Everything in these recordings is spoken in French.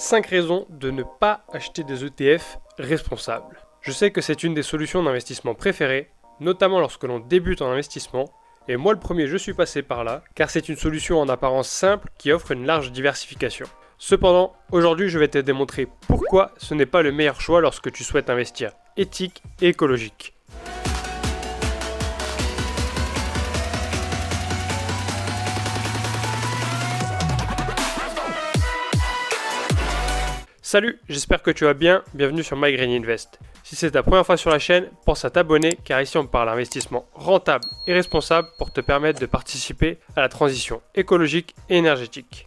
5 raisons de ne pas acheter des ETF responsables. Je sais que c'est une des solutions d'investissement préférées, notamment lorsque l'on débute en investissement, et moi le premier je suis passé par là, car c'est une solution en apparence simple qui offre une large diversification. Cependant, aujourd'hui je vais te démontrer pourquoi ce n'est pas le meilleur choix lorsque tu souhaites investir éthique et écologique. Salut, j'espère que tu vas bien, bienvenue sur My Green Invest. Si c'est ta première fois sur la chaîne, pense à t'abonner car ici on parle d'investissement rentable et responsable pour te permettre de participer à la transition écologique et énergétique.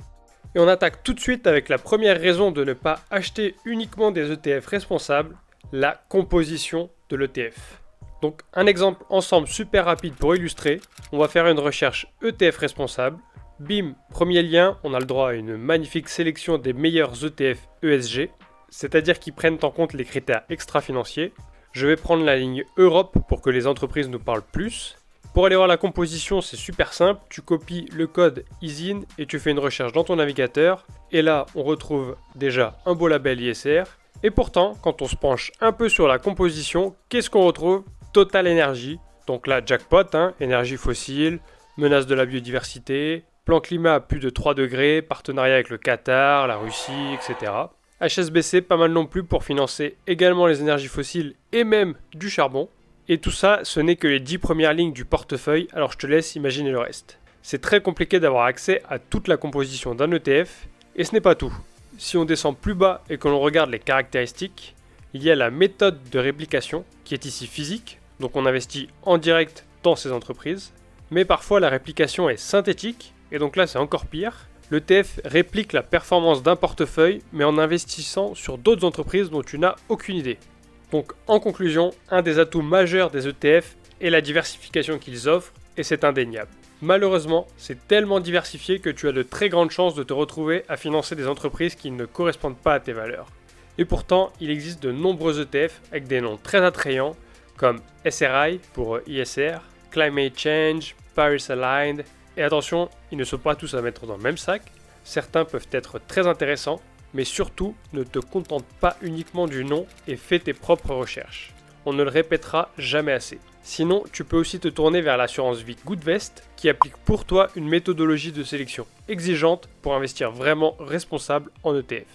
Et on attaque tout de suite avec la première raison de ne pas acheter uniquement des ETF responsables, la composition de l'ETF. Donc un exemple ensemble super rapide pour illustrer, on va faire une recherche ETF responsable. Bim, premier lien, on a le droit à une magnifique sélection des meilleurs ETF ESG, c'est-à-dire qui prennent en compte les critères extra-financiers. Je vais prendre la ligne Europe pour que les entreprises nous parlent plus. Pour aller voir la composition, c'est super simple, tu copies le code ISIN et tu fais une recherche dans ton navigateur. Et là, on retrouve déjà un beau label ISR. Et pourtant, quand on se penche un peu sur la composition, qu'est-ce qu'on retrouve? Total Energy, donc là, jackpot, énergie fossile, menace de la biodiversité, plan climat à plus de 3 degrés, partenariat avec le Qatar, la Russie, etc. HSBC, pas mal non plus pour financer également les énergies fossiles et même du charbon. Et tout ça, ce n'est que les 10 premières lignes du portefeuille, alors je te laisse imaginer le reste. C'est très compliqué d'avoir accès à toute la composition d'un ETF, et ce n'est pas tout. Si on descend plus bas et que l'on regarde les caractéristiques, il y a la méthode de réplication qui est ici physique, donc on investit en direct dans ces entreprises, mais parfois la réplication est synthétique, et donc là c'est encore pire. L'ETF réplique la performance d'un portefeuille, mais en investissant sur d'autres entreprises dont tu n'as aucune idée. Donc en conclusion, un des atouts majeurs des ETF est la diversification qu'ils offrent, et c'est indéniable. Malheureusement, c'est tellement diversifié que tu as de très grandes chances de te retrouver à financer des entreprises qui ne correspondent pas à tes valeurs. Et pourtant, il existe de nombreux ETF avec des noms très attrayants, comme SRI pour ISR, Climate Change, Paris Aligned. Et attention, ils ne sont pas tous à mettre dans le même sac, certains peuvent être très intéressants, mais surtout ne te contente pas uniquement du nom et fais tes propres recherches. On ne le répétera jamais assez. Sinon, tu peux aussi te tourner vers l'assurance vie Goodvest qui applique pour toi une méthodologie de sélection exigeante pour investir vraiment responsable en ETF.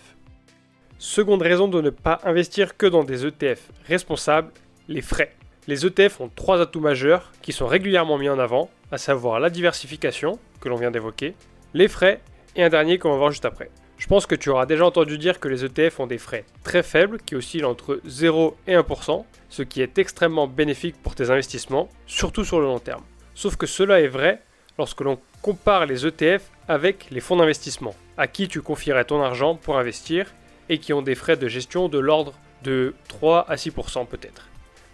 Seconde raison de ne pas investir que dans des ETF responsables, les frais. Les ETF ont 3 atouts majeurs qui sont régulièrement mis en avant, à savoir la diversification, que l'on vient d'évoquer, les frais et un dernier qu'on va voir juste après. Je pense que tu auras déjà entendu dire que les ETF ont des frais très faibles qui oscillent entre 0 et 1%, ce qui est extrêmement bénéfique pour tes investissements, surtout sur le long terme. Sauf que cela est vrai lorsque l'on compare les ETF avec les fonds d'investissement, à qui tu confierais ton argent pour investir et qui ont des frais de gestion de l'ordre de 3 à 6% peut-être.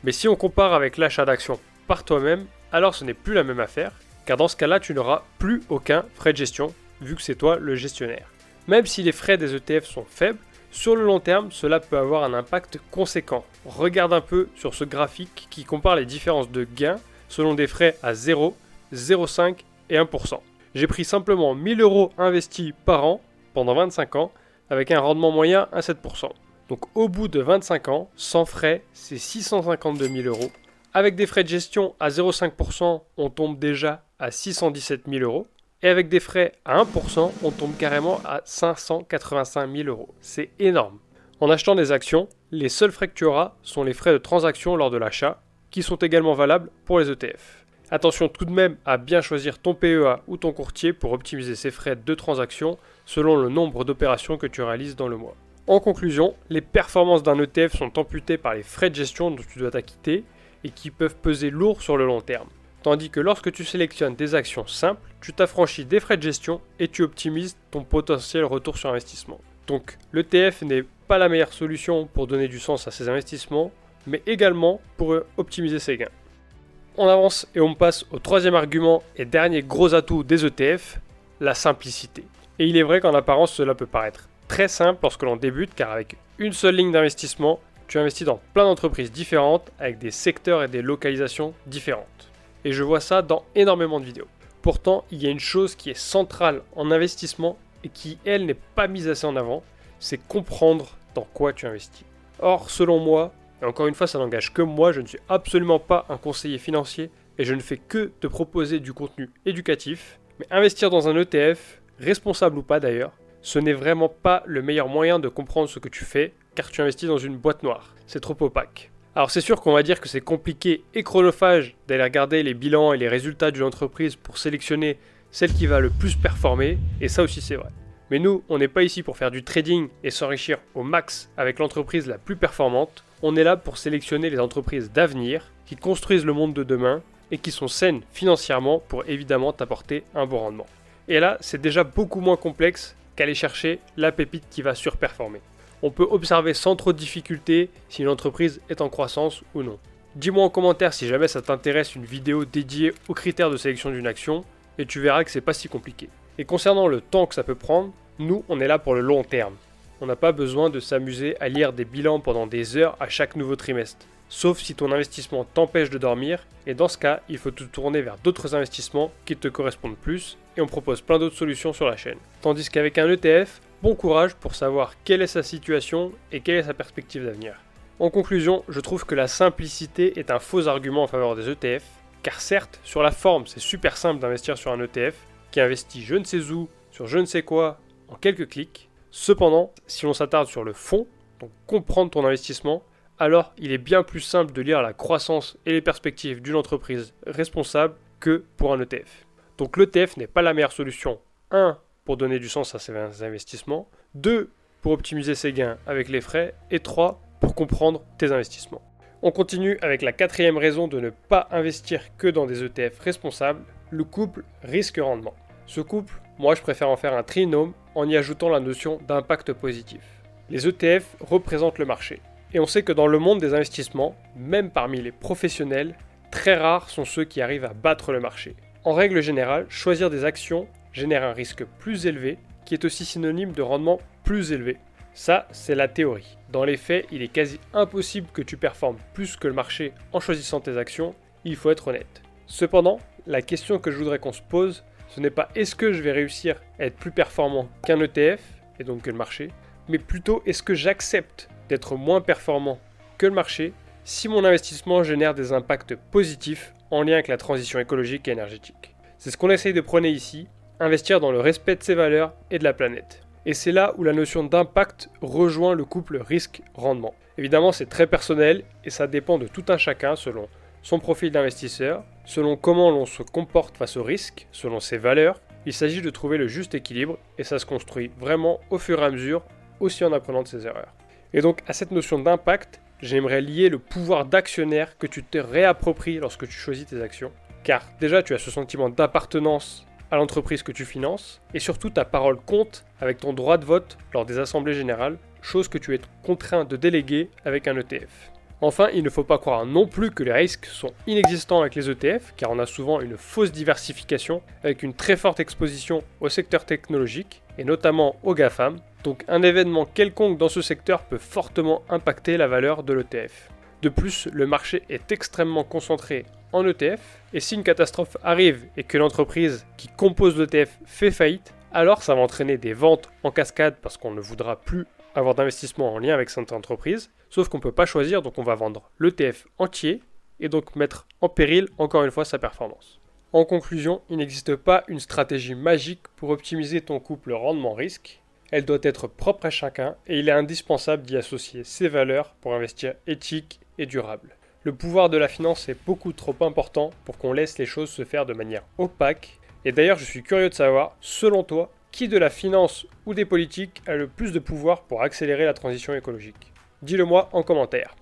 Mais si on compare avec l'achat d'actions par toi-même, alors ce n'est plus la même affaire, car dans ce cas-là, tu n'auras plus aucun frais de gestion, vu que c'est toi le gestionnaire. Même si les frais des ETF sont faibles, sur le long terme, cela peut avoir un impact conséquent. Regarde un peu sur ce graphique qui compare les différences de gains selon des frais à 0, 0,5 et 1%. J'ai pris simplement 1000 € investis par an pendant 25 ans, avec un rendement moyen à 7%. Donc au bout de 25 ans, sans frais, c'est 652 000 €. Avec des frais de gestion à 0,5%, on tombe déjà à 617 000 €. Et avec des frais à 1%, on tombe carrément à 585 000 €. C'est énorme. En achetant des actions, les seuls frais que tu auras sont les frais de transaction lors de l'achat, qui sont également valables pour les ETF. Attention tout de même à bien choisir ton PEA ou ton courtier pour optimiser ces frais de transaction selon le nombre d'opérations que tu réalises dans le mois. En conclusion, les performances d'un ETF sont amputées par les frais de gestion dont tu dois t'acquitter et qui peuvent peser lourd sur le long terme. Tandis que lorsque tu sélectionnes des actions simples, tu t'affranchis des frais de gestion et tu optimises ton potentiel retour sur investissement. Donc l'ETF n'est pas la meilleure solution pour donner du sens à ses investissements, mais également pour optimiser ses gains. On avance et on passe au troisième argument et dernier gros atout des ETF, la simplicité. Et il est vrai qu'en apparence cela peut paraître très simple lorsque l'on débute, car avec une seule ligne d'investissement, tu investis dans plein d'entreprises différentes avec des secteurs et des localisations différentes. Et je vois ça dans énormément de vidéos. Pourtant, il y a une chose qui est centrale en investissement et qui, elle, n'est pas mise assez en avant, c'est comprendre dans quoi tu investis. Or, selon moi, et encore une fois ça n'engage que moi, je ne suis absolument pas un conseiller financier et je ne fais que te proposer du contenu éducatif, mais investir dans un ETF, responsable ou pas d'ailleurs, ce n'est vraiment pas le meilleur moyen de comprendre ce que tu fais, car tu investis dans une boîte noire. C'est trop opaque. Alors c'est sûr qu'on va dire que c'est compliqué et chronophage d'aller regarder les bilans et les résultats d'une entreprise pour sélectionner celle qui va le plus performer, et ça aussi c'est vrai. Mais nous, on n'est pas ici pour faire du trading et s'enrichir au max avec l'entreprise la plus performante, on est là pour sélectionner les entreprises d'avenir qui construisent le monde de demain et qui sont saines financièrement pour évidemment t'apporter un bon rendement. Et là, c'est déjà beaucoup moins complexe qu'aller chercher la pépite qui va surperformer. On peut observer sans trop de difficulté si une entreprise est en croissance ou non. Dis-moi en commentaire si jamais ça t'intéresse une vidéo dédiée aux critères de sélection d'une action et tu verras que c'est pas si compliqué. Et concernant le temps que ça peut prendre, nous on est là pour le long terme. On n'a pas besoin de s'amuser à lire des bilans pendant des heures à chaque nouveau trimestre. Sauf si ton investissement t'empêche de dormir, et dans ce cas, il faut te tourner vers d'autres investissements qui te correspondent plus, et on propose plein d'autres solutions sur la chaîne. Tandis qu'avec un ETF, bon courage pour savoir quelle est sa situation et quelle est sa perspective d'avenir. En conclusion, je trouve que la simplicité est un faux argument en faveur des ETF, car certes, sur la forme, c'est super simple d'investir sur un ETF, qui investit je ne sais où, sur je ne sais quoi, en quelques clics. Cependant, si l'on s'attarde sur le fond, donc comprendre ton investissement, alors il est bien plus simple de lire la croissance et les perspectives d'une entreprise responsable que pour un ETF. Donc l'ETF n'est pas la meilleure solution. 1. Pour donner du sens à ses investissements. 2. Pour optimiser ses gains avec les frais. Et 3. Pour comprendre tes investissements. On continue avec la 4e raison de ne pas investir que dans des ETF responsables, le couple risque-rendement. Ce couple, moi je préfère en faire un trinôme en y ajoutant la notion d'impact positif. Les ETF représentent le marché. Et on sait que dans le monde des investissements, même parmi les professionnels, très rares sont ceux qui arrivent à battre le marché. En règle générale, choisir des actions génère un risque plus élevé, qui est aussi synonyme de rendement plus élevé. Ça, c'est la théorie. Dans les faits, il est quasi impossible que tu performes plus que le marché en choisissant tes actions, il faut être honnête. Cependant, la question que je voudrais qu'on se pose, ce n'est pas est-ce que je vais réussir à être plus performant qu'un ETF, et donc que le marché, mais plutôt est-ce que j'accepte d'être moins performant que le marché si mon investissement génère des impacts positifs en lien avec la transition écologique et énergétique. C'est ce qu'on essaye de prôner ici, investir dans le respect de ses valeurs et de la planète. Et c'est là où la notion d'impact rejoint le couple risque-rendement. Évidemment, c'est très personnel et ça dépend de tout un chacun selon son profil d'investisseur, selon comment l'on se comporte face au risque, selon ses valeurs. Il s'agit de trouver le juste équilibre et ça se construit vraiment au fur et à mesure, aussi en apprenant de ses erreurs. Et donc à cette notion d'impact, j'aimerais lier le pouvoir d'actionnaire que tu te réappropries lorsque tu choisis tes actions. Car déjà tu as ce sentiment d'appartenance à l'entreprise que tu finances, et surtout ta parole compte avec ton droit de vote lors des assemblées générales, chose que tu es contraint de déléguer avec un ETF. Enfin, il ne faut pas croire non plus que les risques sont inexistants avec les ETF, car on a souvent une fausse diversification avec une très forte exposition au secteur technologique, et notamment aux GAFAM, donc un événement quelconque dans ce secteur peut fortement impacter la valeur de l'ETF. De plus, le marché est extrêmement concentré en ETF, et si une catastrophe arrive et que l'entreprise qui compose l'ETF fait faillite, alors ça va entraîner des ventes en cascade parce qu'on ne voudra plus avoir d'investissement en lien avec cette entreprise, sauf qu'on ne peut pas choisir, donc on va vendre l'ETF entier et donc mettre en péril encore une fois sa performance. En conclusion, il n'existe pas une stratégie magique pour optimiser ton couple rendement-risque. Elle doit être propre à chacun et il est indispensable d'y associer ses valeurs pour investir éthique et durable. Le pouvoir de la finance est beaucoup trop important pour qu'on laisse les choses se faire de manière opaque. Et d'ailleurs, je suis curieux de savoir, selon toi, qui de la finance ou des politiques a le plus de pouvoir pour accélérer la transition écologique? Dis-le moi en commentaire.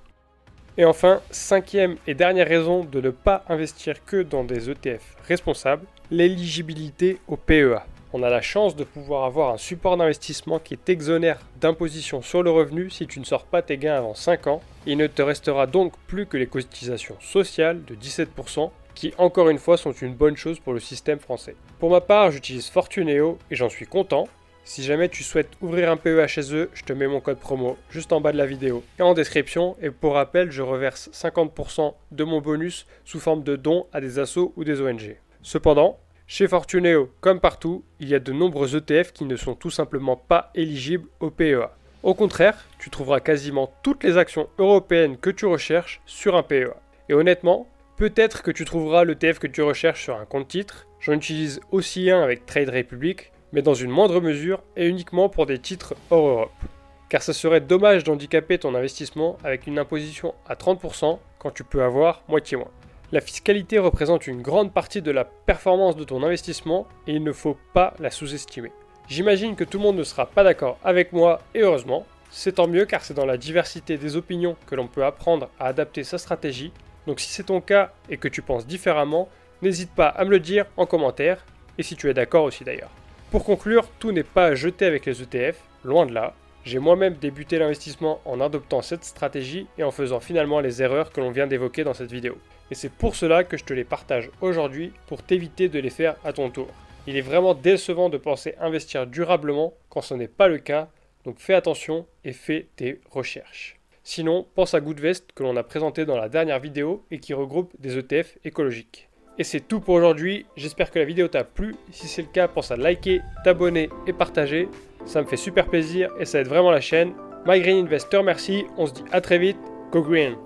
Et enfin, 5e et dernière raison de ne pas investir que dans des ETF responsables, l'éligibilité au PEA. On a la chance de pouvoir avoir un support d'investissement qui t'exonère d'imposition sur le revenu si tu ne sors pas tes gains avant 5 ans. Il ne te restera donc plus que les cotisations sociales de 17%, qui encore une fois sont une bonne chose pour le système français. Pour ma part, j'utilise Fortuneo et j'en suis content. Si jamais tu souhaites ouvrir un PEA chez eux, je te mets mon code promo juste en bas de la vidéo et en description. Et pour rappel, je reverse 50% de mon bonus sous forme de dons à des assos ou des ONG. Cependant, chez Fortuneo, comme partout, il y a de nombreux ETF qui ne sont tout simplement pas éligibles au PEA. Au contraire, tu trouveras quasiment toutes les actions européennes que tu recherches sur un PEA. Et honnêtement, peut-être que tu trouveras l'ETF que tu recherches sur un compte titre. J'en utilise aussi un avec Trade Republic, mais dans une moindre mesure et uniquement pour des titres hors Europe. Car ça serait dommage d'handicaper ton investissement avec une imposition à 30% quand tu peux avoir moitié moins. La fiscalité représente une grande partie de la performance de ton investissement et il ne faut pas la sous-estimer. J'imagine que tout le monde ne sera pas d'accord avec moi et heureusement, c'est tant mieux car c'est dans la diversité des opinions que l'on peut apprendre à adapter sa stratégie. Donc si c'est ton cas et que tu penses différemment, n'hésite pas à me le dire en commentaire et si tu es d'accord aussi d'ailleurs. Pour conclure, tout n'est pas à jeter avec les ETF, loin de là. J'ai moi-même débuté l'investissement en adoptant cette stratégie et en faisant finalement les erreurs que l'on vient d'évoquer dans cette vidéo. Et c'est pour cela que je te les partage aujourd'hui pour t'éviter de les faire à ton tour. Il est vraiment décevant de penser investir durablement quand ce n'est pas le cas, donc fais attention et fais tes recherches. Sinon, pense à Goodvest que l'on a présenté dans la dernière vidéo et qui regroupe des ETF écologiques. Et c'est tout pour aujourd'hui, j'espère que la vidéo t'a plu. Si c'est le cas, pense à liker, t'abonner et partager. Ça me fait super plaisir et ça aide vraiment la chaîne. My Green Invest te remercie, on se dit à très vite, go green!